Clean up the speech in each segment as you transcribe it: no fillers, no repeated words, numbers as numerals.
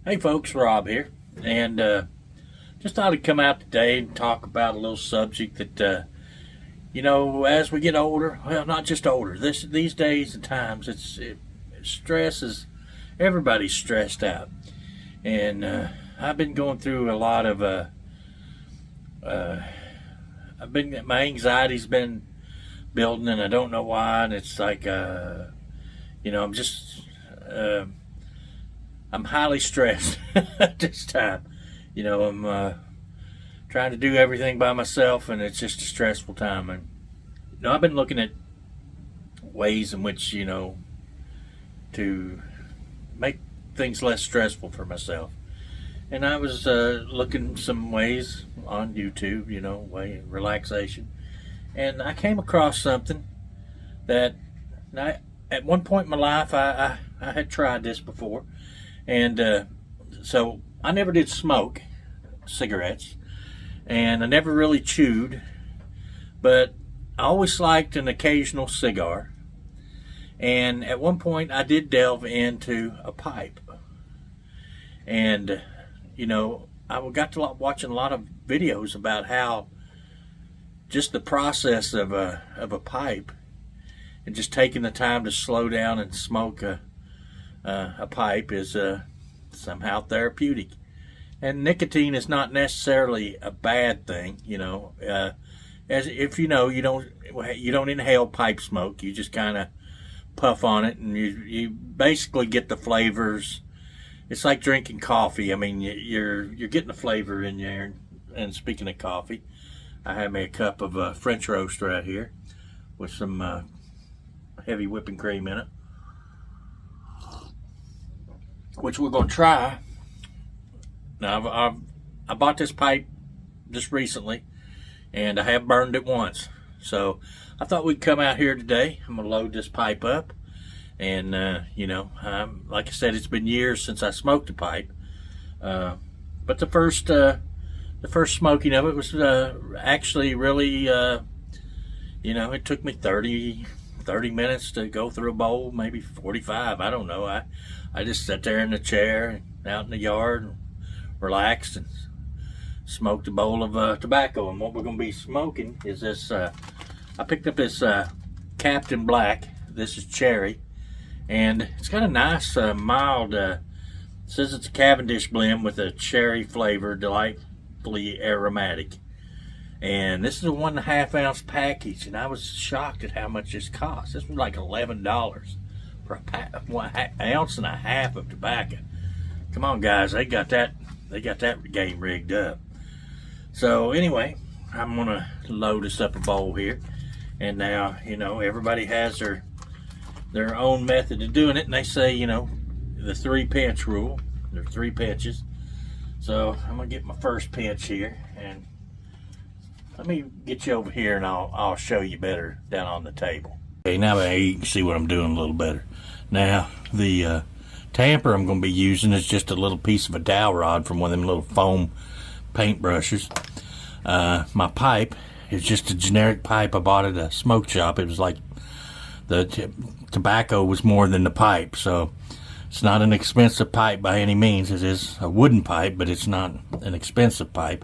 Hey folks, Rob here, and just thought I'd come out today and talk about a little subject that, as we get older, well, not just older, these days and times, stress is, everybody's stressed out, and I've been going through a lot of, my anxiety's been building, and I don't know why, and it's like, I'm just, I'm highly stressed at this time. I'm trying to do everything by myself, and it's just a stressful time. And I've been looking at ways in which to make things less stressful for myself. And I was looking some ways on YouTube, way relaxation, and I came across something that at one point in my life I had tried this before. And so I never did smoke cigarettes, and I never really chewed, but I always liked an occasional cigar. And at one point I did delve into a pipe. And, I got to watching a lot of videos about how just the process of a pipe and just taking the time to slow down and smoke a pipe is somehow therapeutic, and nicotine is not necessarily a bad thing. As if you don't inhale pipe smoke, you just kind of puff on it, and you basically get the flavors. It's like drinking coffee. I mean, you're getting the flavor in there. And speaking of coffee, I have me a cup of French roast right here with some heavy whipping cream in it, which we're going to try. Now, I bought this pipe just recently, and I have burned it once. So I thought we'd come out here today. I'm going to load this pipe up. And, like I said, it's been years since I smoked a pipe. But the first smoking of it was actually really, it took me 30 minutes to go through a bowl, maybe 45. I don't know. I just sat there in the chair out in the yard and relaxed and smoked a bowl of tobacco. And what we're going to be smoking is this. I picked up this Captain Black. This is cherry, and it's got a nice mild. It says it's a Cavendish blend with a cherry flavor, delightfully aromatic. And this is a 1.5 ounce package, and I was shocked at how much this cost. This was like $11 for a 1.5 ounces of tobacco. Come on, guys, they got that game rigged up. So anyway, I'm gonna load us up a bowl here, and now everybody has their own method of doing it, and they say the 3-pinch rule. There are 3 pinches. So I'm gonna get my first pinch here, and let me get you over here, and I'll show you better down on the table. Okay, now you can see what I'm doing a little better. Now, the tamper I'm going to be using is just a little piece of a dowel rod from one of them little foam paint brushes. My pipe is just a generic pipe I bought at a smoke shop. It was like the tobacco was more than the pipe, so it's not an expensive pipe by any means. It is a wooden pipe, but it's not an expensive pipe.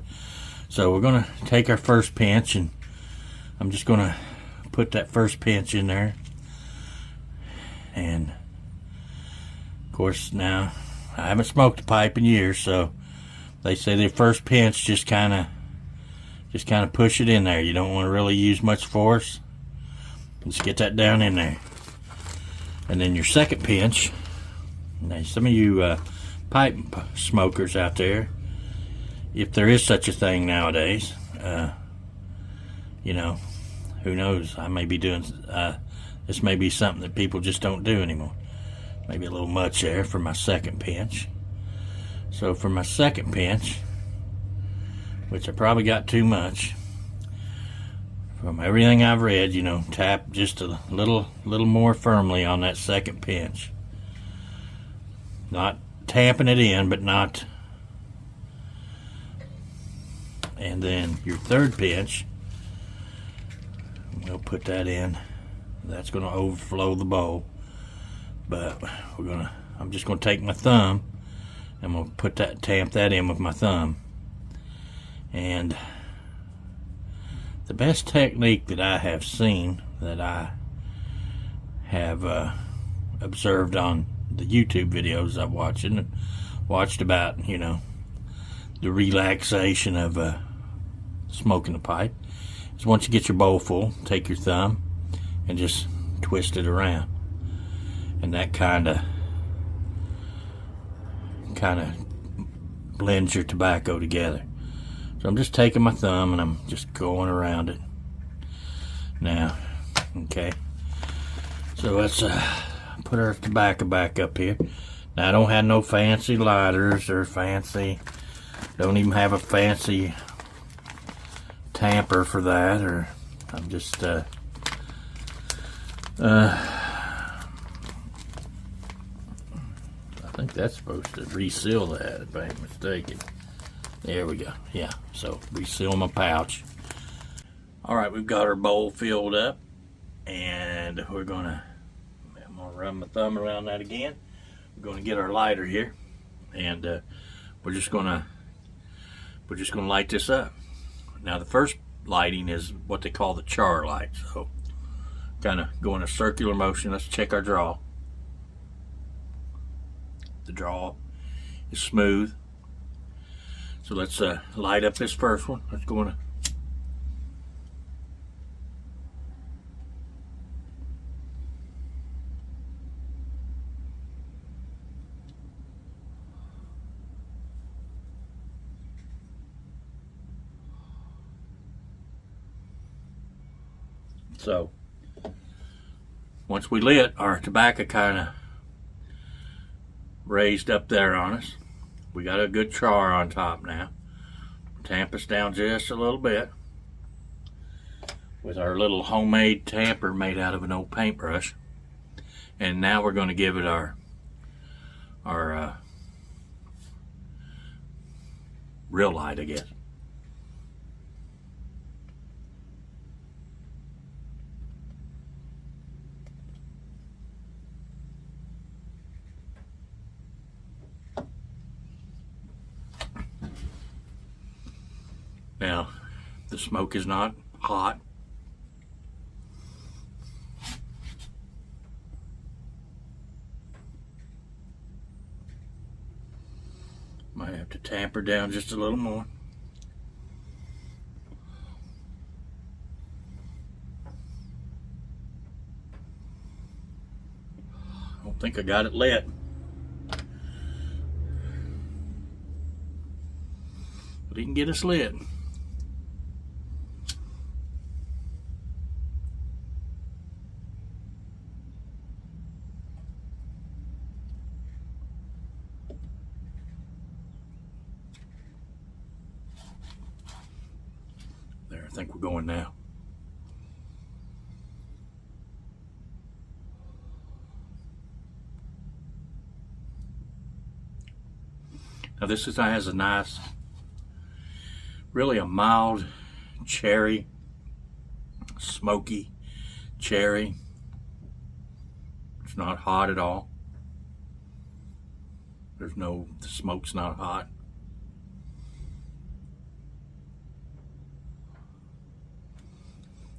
So we're going to take our first pinch, and I'm just going to put that first pinch in there. And of course, now I haven't smoked a pipe in years, so they say the first pinch just kind of push it in there. You don't want to really use much force. Just get that down in there. And then your second pinch. Now, some of you pipe smokers out there, if there is such a thing nowadays, who knows? I may be doing. This may be something that people just don't do anymore. Maybe a little much there for my second pinch. So for my second pinch, which I probably got too much, from everything I've read, tap just a little more firmly on that second pinch. Not tamping it in, but not. And then your third pinch, we'll put that in. That's going to overflow the bowl. But I'm just going to take my thumb I'm going to tamp that in with my thumb. And the best technique that I have seen, that I have observed on the YouTube videos I've watched about, you know, the relaxation of smoking a pipe, is once you get your bowl full, take your thumb and just twist it around, and that kind of blends your tobacco together. So I'm just taking my thumb and I'm just going around it now. Okay, so let's put our tobacco back up here. Now I don't have no fancy lighters or don't even have a fancy tamper for that, or I'm just I think that's supposed to reseal that, if I ain't mistaken. There we go. Yeah, so reseal my pouch. Alright, we've got our bowl filled up, and I'm gonna run my thumb around that again. We're gonna get our lighter here, and we're just gonna light this up. Now the first lighting is what they call the char light. So kind of go in a circular motion. Let's check our draw. The draw is smooth. So let's light up this first one. Let's go in a So once we lit, our tobacco kind of raised up there on us. We got a good char on top now. Tamp us down just a little bit with our little homemade tamper made out of an old paintbrush. And now we're going to give it our real light, I guess. Now, the smoke is not hot. Might have to tamper down just a little more. I don't think I got it lit. But he can get us lit. There, I think we're going now. Now this has a nice, really a mild cherry, smoky cherry. It's not hot at all. The smoke's not hot.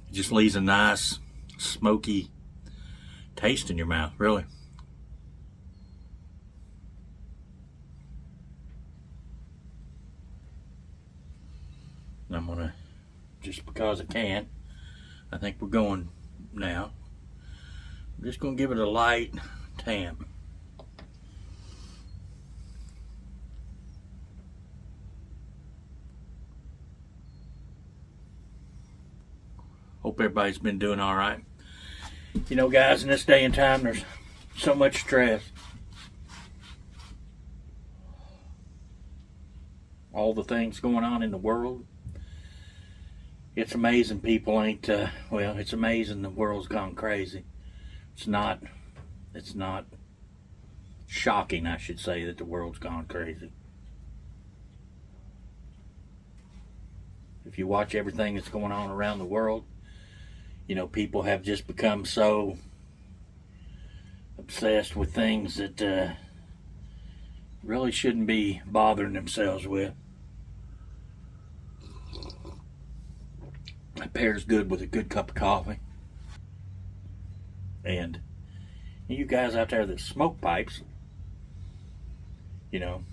It just leaves a nice smoky taste in your mouth, really. I'm gonna, just because I can, I think we're going now. I'm just gonna give it a light tamp. Hope everybody's been doing all right. You know, guys, in this day and time, there's so much stress. All the things going on in the world. It's amazing people ain't, well, it's amazing the world's gone crazy. It's not shocking, I should say, that the world's gone crazy. If you watch everything that's going on around the world, you know, people have just become so obsessed with things that, really shouldn't be bothering themselves with. It pairs good with a good cup of coffee. And you guys out there that smoke pipes, you know,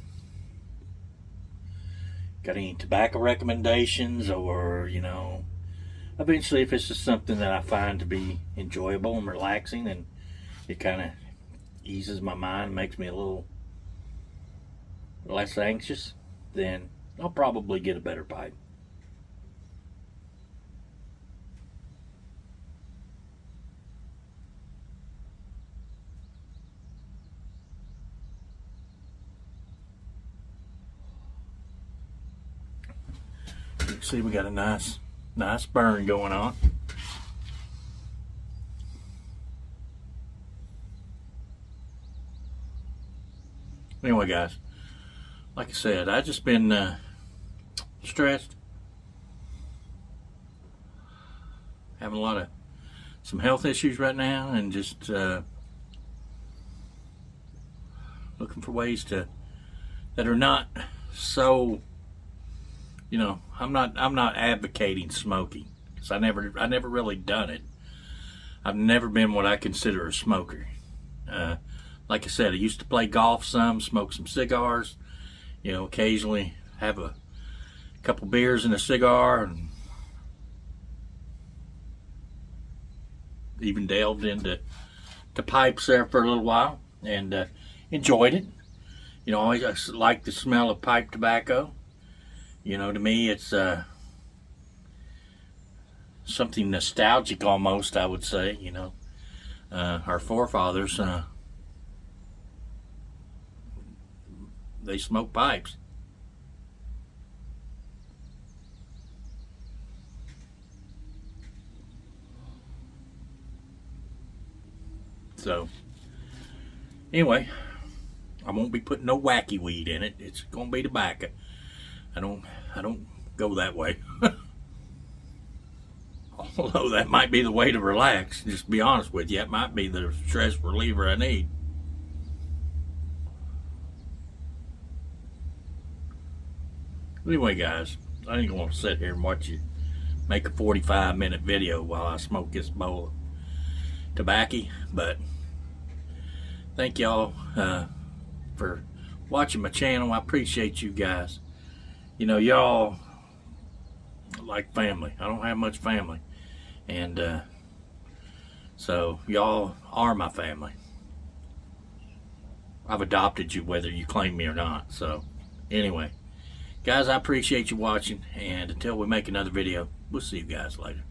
got any tobacco recommendations, or, you know, eventually if it's just something that I find to be enjoyable and relaxing, and it kind of eases my mind, makes me a little less anxious, then I'll probably get a better pipe. You can see we got a nice burn going on. Anyway, guys, like I said, I just been stressed, having a lot of some health issues right now, and just looking for ways that are not so, you know, I'm not advocating smoking, because I never really done it. I've never been what I consider a smoker. Like I said, I used to play golf some, smoke some cigars, you know, occasionally have a couple beers and a cigar, and even delved into pipes there for a little while, and enjoyed it. You know, I like the smell of pipe tobacco. You know, to me, it's something nostalgic almost, I would say. You know, our forefathers, they smoked pipes. So, anyway, I won't be putting no wacky weed in it. It's gonna be tobacco. I don't go that way. Although that might be the way to relax. Just to be honest with you, it might be the stress reliever I need. Anyway, guys, I ain't gonna sit here and watch you make a 45-minute video while I smoke this bowl of tobacco. But thank y'all for watching my channel. I appreciate you guys. You know, y'all like family. I don't have much family, and so y'all are my family. I've adopted you whether you claim me or not. So anyway, guys, I appreciate you watching, and until we make another video, we'll see you guys later.